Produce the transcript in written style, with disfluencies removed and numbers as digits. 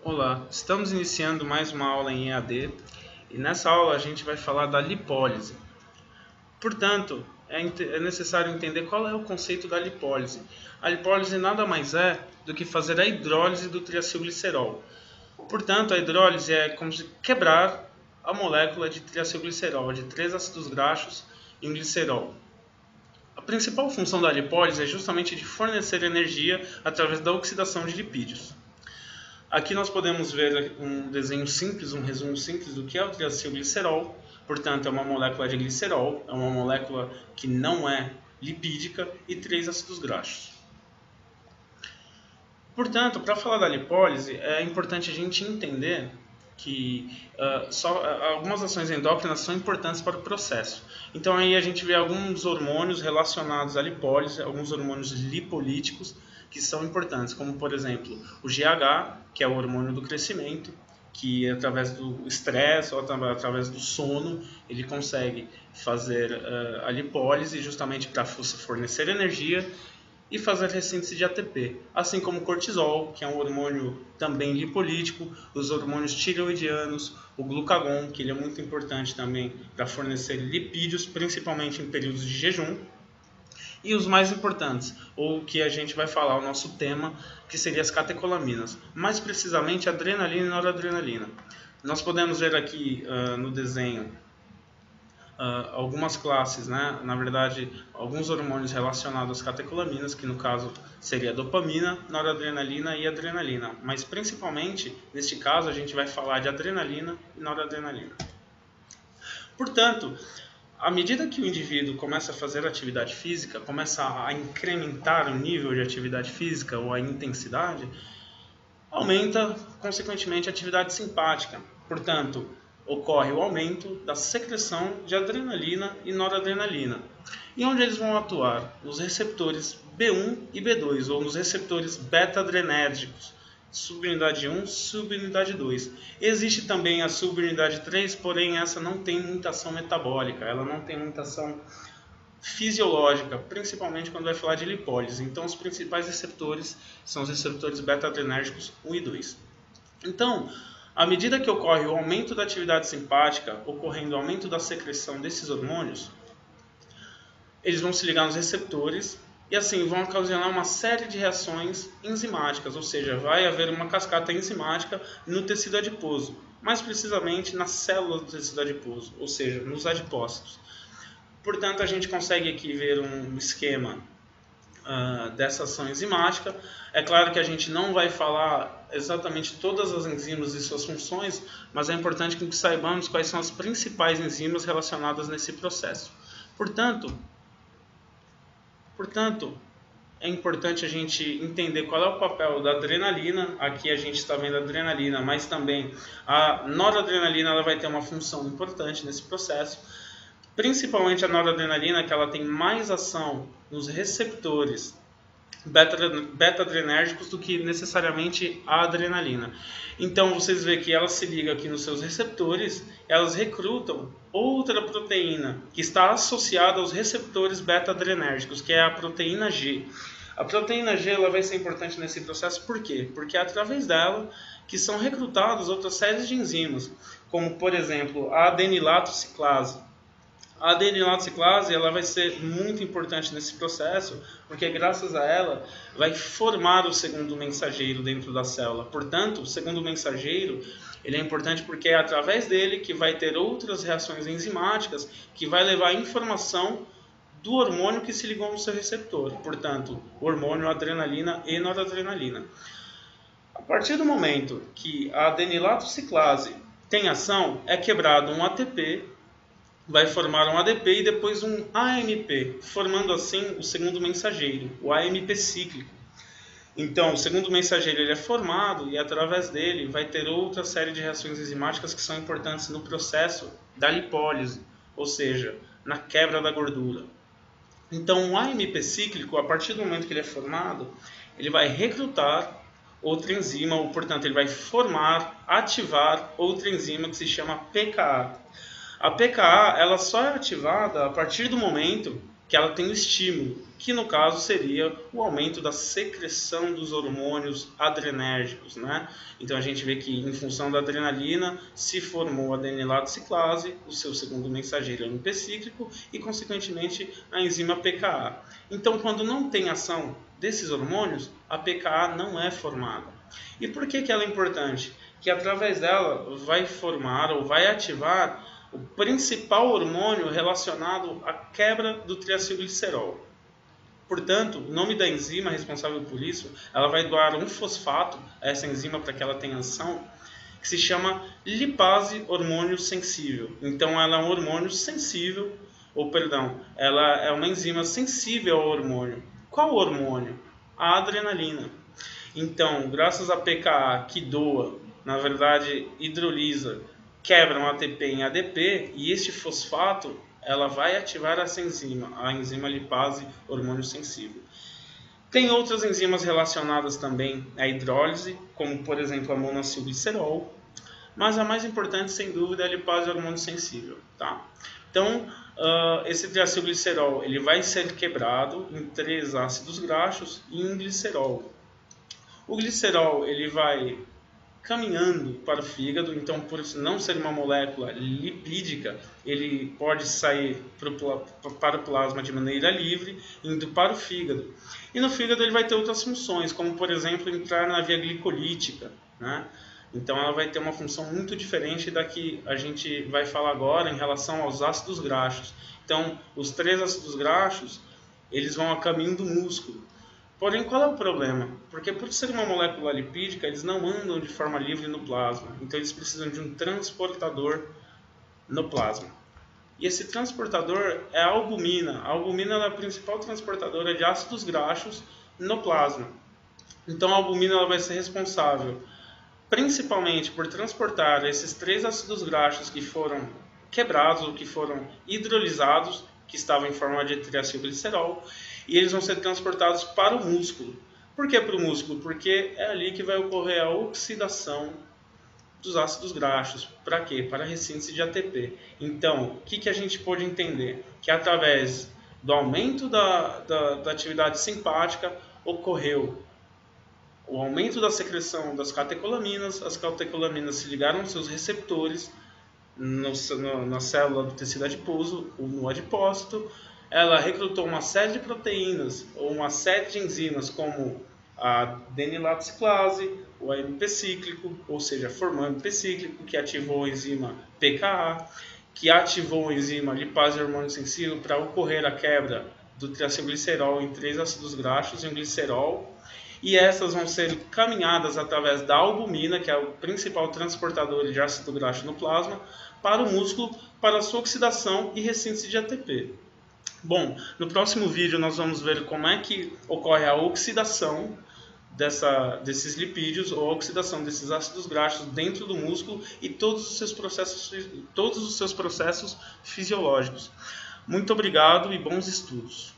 Olá, estamos iniciando mais uma aula em EAD e nessa aula a gente vai falar da lipólise. Portanto, é necessário entender qual é o conceito da lipólise. A lipólise nada mais é do que fazer a hidrólise do triacilglicerol. Portanto, a hidrólise é como se quebrar a molécula de triacilglicerol, de 3 ácidos graxos e um glicerol. A principal função da lipólise é justamente de fornecer energia através da oxidação de lipídios. Aqui nós podemos ver um desenho simples, um resumo simples do que é o triacilglicerol. Portanto, é uma molécula de glicerol, é uma molécula que não é lipídica e 3 ácidos graxos. Portanto, para falar da lipólise, é importante a gente entender que algumas ações endócrinas são importantes para o processo. Então aí a gente vê alguns hormônios relacionados à lipólise, alguns hormônios lipolíticos que são importantes, como por exemplo o GH, que é o hormônio do crescimento, que através do estresse ou através do sono ele consegue fazer a lipólise justamente para fornecer energia e fazer ressíntese de ATP, assim como o cortisol, que é um hormônio também lipolítico, os hormônios tireoidianos, o glucagon, que ele é muito importante também para fornecer lipídios, principalmente em períodos de jejum, e os mais importantes, ou que a gente vai falar, o nosso tema, que seria as catecolaminas, mais precisamente adrenalina e noradrenalina. Nós podemos ver aqui no desenho algumas classes, né? Na verdade, alguns hormônios relacionados às catecolaminas, que no caso seria a dopamina, noradrenalina e adrenalina. Mas principalmente, neste caso, a gente vai falar de adrenalina e noradrenalina. Portanto, à medida que o indivíduo começa a fazer atividade física, começa a incrementar o nível de atividade física ou a intensidade, aumenta, consequentemente, a atividade simpática. Portanto, ocorre o aumento da secreção de adrenalina e noradrenalina. E onde eles vão atuar? Nos receptores B1 e B2, ou nos receptores beta-adrenérgicos, subunidade 1, subunidade 2. Existe também a subunidade 3, porém essa não tem muita ação metabólica, ela não tem muita ação fisiológica, principalmente quando vai falar de lipólise. Então os principais receptores são os receptores beta-adrenérgicos 1 e 2. Então, à medida que ocorre o aumento da atividade simpática, ocorrendo o aumento da secreção desses hormônios, eles vão se ligar nos receptores e assim vão ocasionar uma série de reações enzimáticas, ou seja, vai haver uma cascata enzimática no tecido adiposo, mais precisamente nas células do tecido adiposo, ou seja, nos adipócitos. Portanto, a gente consegue aqui ver um esquema dessa ação enzimática. É claro que a gente não vai falar exatamente todas as enzimas e suas funções, mas é importante que saibamos quais são as principais enzimas relacionadas nesse processo. Portanto, é importante a gente entender qual é o papel da adrenalina. Aqui a gente está vendo a adrenalina, mas também a noradrenalina ela vai ter uma função importante nesse processo. Principalmente a noradrenalina, que ela tem mais ação nos receptores beta-adrenérgicos do que necessariamente a adrenalina. Então vocês veem que ela se liga aqui nos seus receptores, elas recrutam outra proteína que está associada aos receptores beta-adrenérgicos, que é a proteína G. A proteína G ela vai ser importante nesse processo, por quê? Porque é através dela que são recrutadas outras séries de enzimas, como por exemplo a adenilatociclase. A adenilatociclase ela vai ser muito importante nesse processo, porque graças a ela vai formar o segundo mensageiro dentro da célula. Portanto, o segundo mensageiro ele é importante porque é através dele que vai ter outras reações enzimáticas que vai levar a informação do hormônio que se ligou no seu receptor. Portanto, hormônio, adrenalina e noradrenalina. A partir do momento que a adenilatociclase tem ação, é quebrado um ATP, vai formar um ADP e depois um AMP, formando assim o segundo mensageiro, o AMP cíclico. Então, o segundo mensageiro ele é formado e através dele vai ter outra série de reações enzimáticas que são importantes no processo da lipólise, ou seja, na quebra da gordura. Então, o AMP cíclico, a partir do momento que ele é formado, ele vai recrutar outra enzima, ou portanto ele vai formar, ativar outra enzima que se chama pKa. A pKa ela só é ativada a partir do momento que ela tem um estímulo, que no caso seria o aumento da secreção dos hormônios adrenérgicos, né? Então a gente vê que em função da adrenalina se formou a adenilato ciclase, o seu segundo mensageiro AMP cíclico e consequentemente a enzima PKA. Então quando não tem ação desses hormônios, a PKA não é formada. E por que ela é importante? Que através dela vai formar ou vai ativar o principal hormônio relacionado à quebra do triacilglicerol. Portanto, o nome da enzima responsável por isso, ela vai doar um fosfato a essa enzima para que ela tenha ação, que se chama lipase hormônio sensível. Então, ela é um hormônio sensível, ela é uma enzima sensível ao hormônio. Qual hormônio? A adrenalina. Então, graças a PKA que doa, na verdade, hidrolisa, quebra um ATP em ADP e este fosfato ela vai ativar essa enzima, a enzima lipase hormônio sensível. Tem outras enzimas relacionadas também à hidrólise, como por exemplo a monacilglicerol, mas a mais importante sem dúvida é a lipase hormônio sensível. Tá? Então, esse triacilglicerol ele vai ser quebrado em 3 ácidos graxos e em glicerol. O glicerol ele vai caminhando para o fígado, então por não ser uma molécula lipídica, ele pode sair para o plasma de maneira livre, indo para o fígado. E no fígado ele vai ter outras funções, como por exemplo entrar na via glicolítica, né? Então ela vai ter uma função muito diferente da que a gente vai falar agora em relação aos ácidos graxos. Então os 3 ácidos graxos, eles vão a caminho do músculo. Porém, qual é o problema? Porque por ser uma molécula lipídica, eles não andam de forma livre no plasma. Então eles precisam de um transportador no plasma. E esse transportador é a albumina. A albumina é a principal transportadora de ácidos graxos no plasma. Então a albumina ela vai ser responsável principalmente por transportar esses 3 ácidos graxos que foram quebrados ou que foram hidrolisados, que estavam em forma de triacilglicerol, e eles vão ser transportados para o músculo. Por que para o músculo? Porque é ali que vai ocorrer a oxidação dos ácidos graxos. Para quê? Para a ressíntese de ATP. Então, o que a gente pode entender? Que através do aumento da atividade simpática ocorreu o aumento da secreção das catecolaminas, as catecolaminas se ligaram aos seus receptores na célula do tecido adiposo, ou no adipócito, ela recrutou uma série de proteínas ou uma série de enzimas como a adenilato ciclase, o AMP cíclico, ou seja, formou AMP cíclico, que ativou a enzima PKA, que ativou a enzima lipase hormônio sensível para ocorrer a quebra do triacilglicerol em 3 ácidos graxos e um glicerol, e essas vão ser caminhadas através da albumina, que é o principal transportador de ácido graxo no plasma, para o músculo, para a sua oxidação e ressíntese de ATP. Bom, no próximo vídeo nós vamos ver como é que ocorre a oxidação desses lipídios ou a oxidação desses ácidos graxos dentro do músculo e todos os seus processos fisiológicos. Muito obrigado e bons estudos.